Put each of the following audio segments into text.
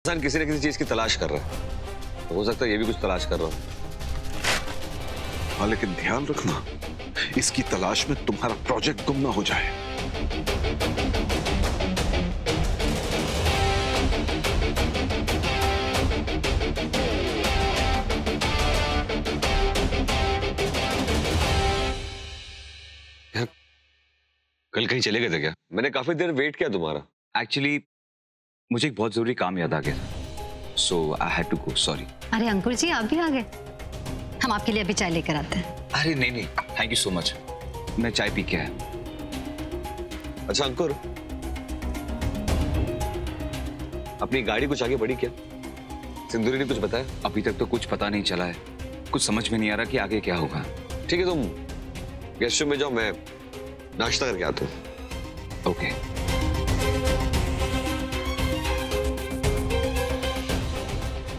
इंसान किसी न किसी चीज की तलाश कर रहा है, तो हो सकता है ये भी कुछ तलाश कर रहा हो। हाँ, लेकिन ध्यान रखना इसकी तलाश में तुम्हारा प्रोजेक्ट गुम ना हो जाए। यार, कल कहीं चले गए थे क्या? मैंने काफी देर वेट किया तुम्हारा। एक्चुअली मुझे एक बहुत जरूरी काम याद आ गया, so I had to go, sorry. अरे अंकुर जी, आप भी आ गए? हम आपके लिए अभी चाय लेकर आते हैं। अरे नहीं नहीं, थैंक यू सो मच, मैं चाय पी के आया। अच्छा अंकुर, अपनी गाड़ी कुछ आगे बढ़ी क्या? सिंदूरी ने कुछ बताया? अभी तक तो कुछ पता नहीं चला है, कुछ समझ में नहीं आ रहा कि आगे क्या होगा। ठीक है, तुम गेस्ट रूम में जाओ, मैं नाश्ता करके आता हूँ। ओके।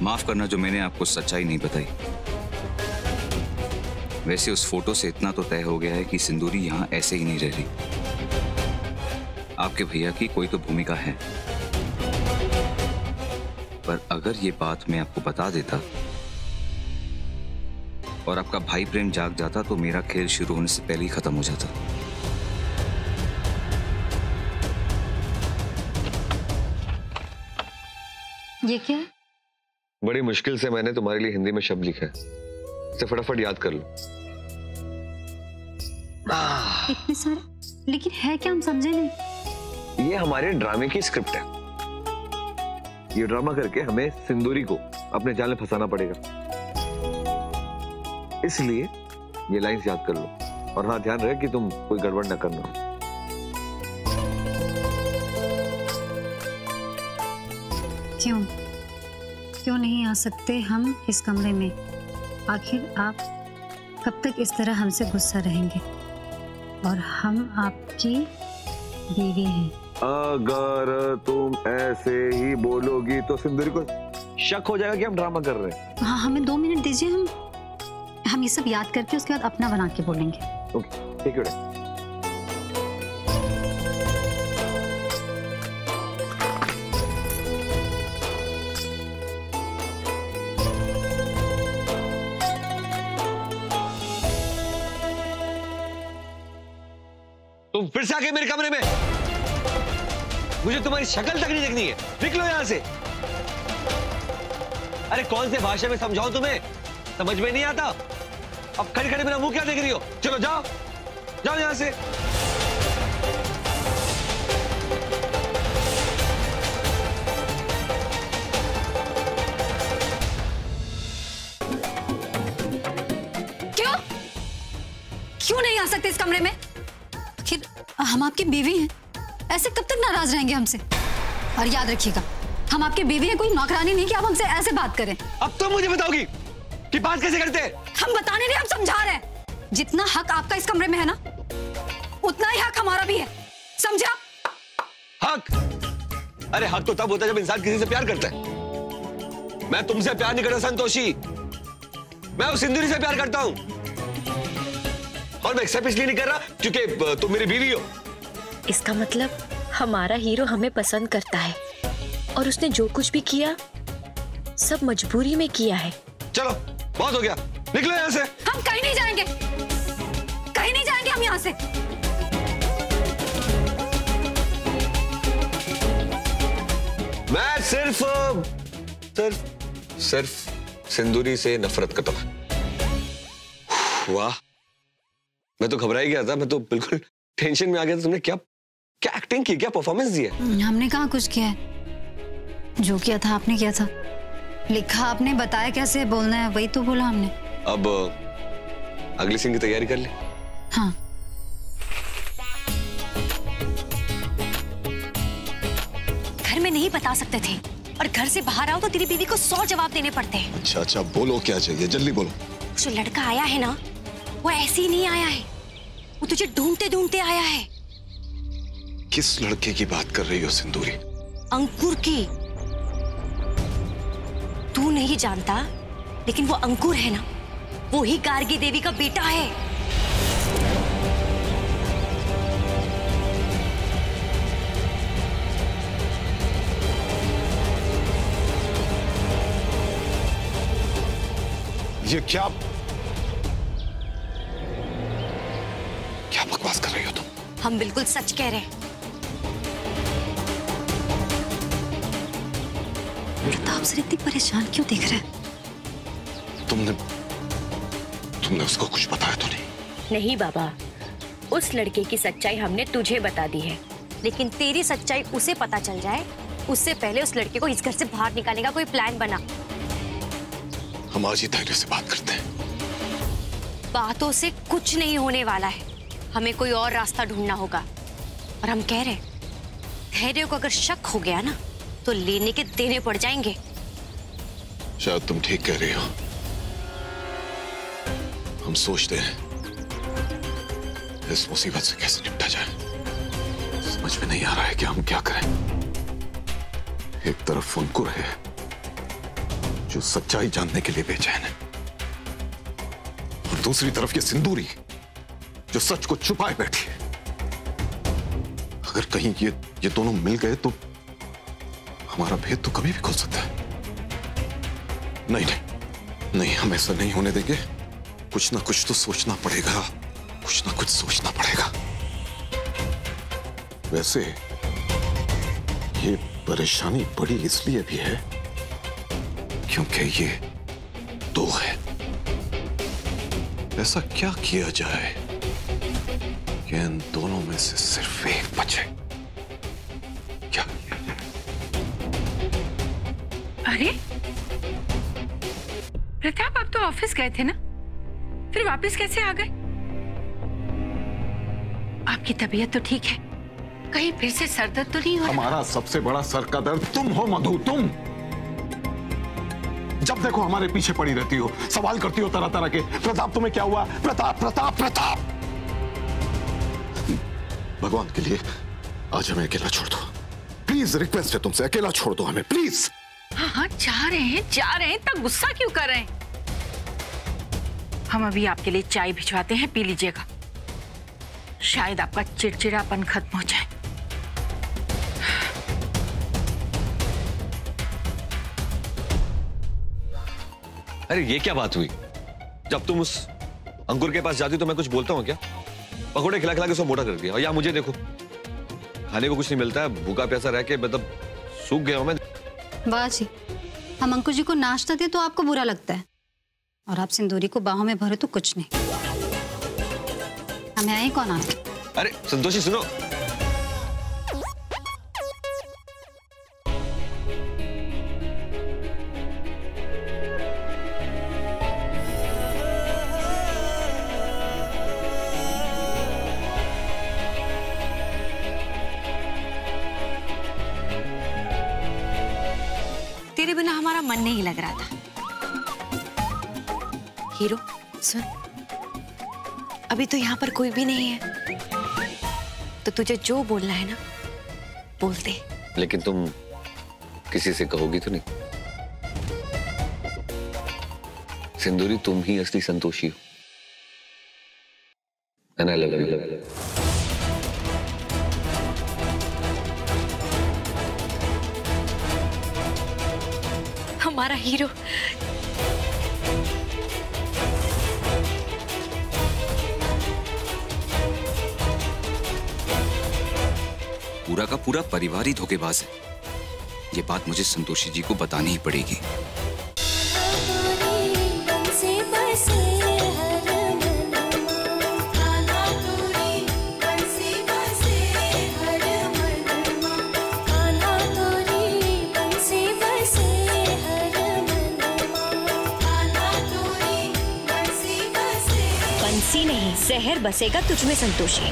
माफ करना जो मैंने आपको सच्चाई नहीं बताई। वैसे उस फोटो से इतना तो तय हो गया है कि सिंदूरी यहां ऐसे ही नहीं रह रही। आपके भैया की कोई तो भूमिका है, पर अगर ये बात मैं आपको बता देता और आपका भाई प्रेम जाग जाता तो मेरा खेल शुरू होने से पहले ही खत्म हो जाता। ये क्या है? बड़ी मुश्किल से मैंने तुम्हारे लिए हिंदी में शब्द लिखा है, इसे फटाफट याद कर लो। इतने सारे, लेकिन है क्या, हम समझे नहीं। ये हमारे ड्रामे की स्क्रिप्ट है। ये ड्रामा करके हमें सिंदूरी को अपने जाल में फंसाना पड़ेगा, इसलिए ये लाइंस याद कर लो। और हाँ, ध्यान रहे कि तुम कोई गड़बड़ न करना। क्यों नहीं आ सकते हम इस कमरे में? आखिर आप कब तक इस तरह हमसे गुस्सा रहेंगे? और हम आपकी बीवी हैं। अगर तुम ऐसे ही बोलोगी तो सिंदूरी को शक हो जाएगा कि हम ड्रामा कर रहे हैं। हाँ, हमें 2 मिनट दीजिए, हम ये सब याद करके उसके बाद अपना बना के बोलेंगे। ओके, ठीक है। तुम फिर से आके मेरे कमरे में? मुझे तुम्हारी शक्ल तक नहीं देखनी है, निकलो यहां से। अरे कौन से भाषा में समझाऊं तुम्हें, समझ में नहीं आता। अब खड़े खड़े मेरा मुंह क्या देख रही हो? चलो जाओ जाओ यहां से। क्यों नहीं आ सकते इस कमरे में? आखिर हम आपकी बीवी हैं, ऐसे कब तक नाराज रहेंगे हमसे? और याद रखिएगा, हम आपकी बीवी हैं, कोई नौकरानी नहीं कि आप हमसे ऐसे बात करें। अब तो मुझे बताओगी कि बात कैसे करते हैं? हम बताने नहीं, हम समझा रहे हैं। जितना हक आपका इस कमरे में है ना, उतना ही हक हमारा भी है, समझा? हक? अरे हक तो तब होता है जब इंसान किसी से प्यार करता है। मैं तुमसे प्यार नहीं करता संतोषी, मैं उस सिंदूरी से प्यार करता हूं। और मैं एक्सेप्ट इसलिए नहीं कर रहा क्योंकि तुम मेरी बीवी हो। इसका मतलब हमारा हीरो हमें पसंद करता है और उसने जो कुछ भी किया सब मजबूरी में किया है। चलो बहुत हो गया, निकलो यहाँ से। हम कहीं नहीं जाएंगे, कहीं नहीं जाएंगे हम यहाँ से। मैं सिर्फ सिंदूरी से नफरत करता हूं। वाह, मैं तो घबरा ही गया था, मैं तो बिल्कुल टेंशन में आ गया था। तुमने क्या क्या एक्टिंग की, क्या परफॉर्मेंस दी है? हमने कहाँ कुछ किया है, जो किया था आपने किया था। लिखा आपने, बताया कैसे बोलना है, वही तो बोला हमने। अब अगली सीन की तैयारी कर ले। हाँ, घर में नहीं बता सकते थे और घर से बाहर आओ तो तेरी बीवी को 100 जवाब देने पड़ते हैं। अच्छा अच्छा, बोलो क्या चाहिए, जल्दी बोलो। जो लड़का आया है ना, वो ऐसे ही नहीं आया है, वो तुझे ढूंढते ढूंढते आया है। किस लड़के की बात कर रही हो सिंदूरी? अंकुर की। तू नहीं जानता, लेकिन वो अंकुर है ना, वो ही गार्गी देवी का बेटा है। ये क्या बकवास कर रही हो तुम? हम बिल्कुल सच कह रहे हैं। प्रताप सर इतनी परेशान क्यों दिख रहे हैं? तुमने उसको कुछ बताया तो नहीं? नहीं बाबा, उस लड़के की सच्चाई हमने तुझे बता दी है। लेकिन तेरी सच्चाई उसे पता चल जाए उससे पहले उस लड़के को इस घर से बाहर निकालने का कोई प्लान बना। हम आज ही धैर्य से बात करते हैं। बातों से कुछ नहीं होने वाला है, हमें कोई और रास्ता ढूंढना होगा। और हम कह रहे हैं, धैर्य को अगर शक हो गया ना तो लेने के देने पड़ जाएंगे। शायद तुम ठीक कह रही हो। हम सोचते हैं इस मुसीबत से कैसे निपटा जाए। समझ में नहीं आ रहा है कि हम क्या करें। एक तरफ अंकुर है जो सच्चाई जानने के लिए बेचैन है, और दूसरी तरफ ये सिंदूरी जो सच को छुपाए बैठी है। अगर कहीं ये दोनों मिल गए तो हमारा भेद तो कभी भी खुल सकता है। नहीं नहीं नहीं, हम ऐसा नहीं होने देंगे। कुछ ना कुछ तो सोचना पड़ेगा, कुछ ना कुछ सोचना पड़ेगा। वैसे ये परेशानी बड़ी इसलिए भी है क्योंकि ये दो है। ऐसा क्या किया जाए कि इन दोनों में से सिर्फ एक बचे? क्या किया जाए? अरे प्रताप, आप तो ऑफिस गए थे ना, फिर वापस कैसे आ गए? आपकी तबीयत तो ठीक है? कहीं फिर से सर दर्द तो नहीं हो रहा? हमारा सबसे बड़ा सर का दर्द तुम हो मधु, तुम। जब देखो हमारे पीछे पड़ी रहती हो, सवाल करती हो तरह तरह के। प्रताप तुम्हें क्या हुआ? प्रताप प्रताप प्रताप। भगवान के लिए आज हमें अकेला छोड़ दो प्लीज। रिक्वेस्ट है तुमसे, अकेला छोड़ दो हमें प्लीज। हाँ हाँ, जा रहे हैं, इतना गुस्सा क्यों कर रहे हैं? हम अभी आपके लिए चाय भिजवाते हैं, पी लीजिएगा, शायद आपका चिड़चिड़ापन खत्म हो जाए। अरे ये क्या बात हुई? जब तुम उस अंकुर के पास जाती तो मैं कुछ बोलता हूँ क्या? पकौड़े खिला खिला के उसको मोटा कर दिया। और या मुझे देखो, खाने को कुछ नहीं मिलता है, भूखा प्यासा रह के मतलब सूख गया हूं मैं। वाह जी, हम अंकुर जी को नाश्ता दे तो आपको बुरा लगता है, और आप सिंदूरी को बाहों में भरे तो कुछ नहीं। हमें आए कौन आपके? अरे संतोषी सुनो, तेरे बिना हमारा मन नहीं लग रहा था। हीरो सुन, अभी तो यहाँ पर कोई भी नहीं है, तो तुझे जो बोलना है ना बोल दे। लेकिन तुम किसी से कहोगी तो नहीं? सिंदूरी, तुम ही असली संतोषी हो। And I love you. हमारा हीरो पूरा का पूरा परिवार ही धोखेबाज है। ये बात मुझे संतोषी जी को बतानी ही पड़ेगी। बंसी नहीं, जहर बसेगा तुझमें संतोषी।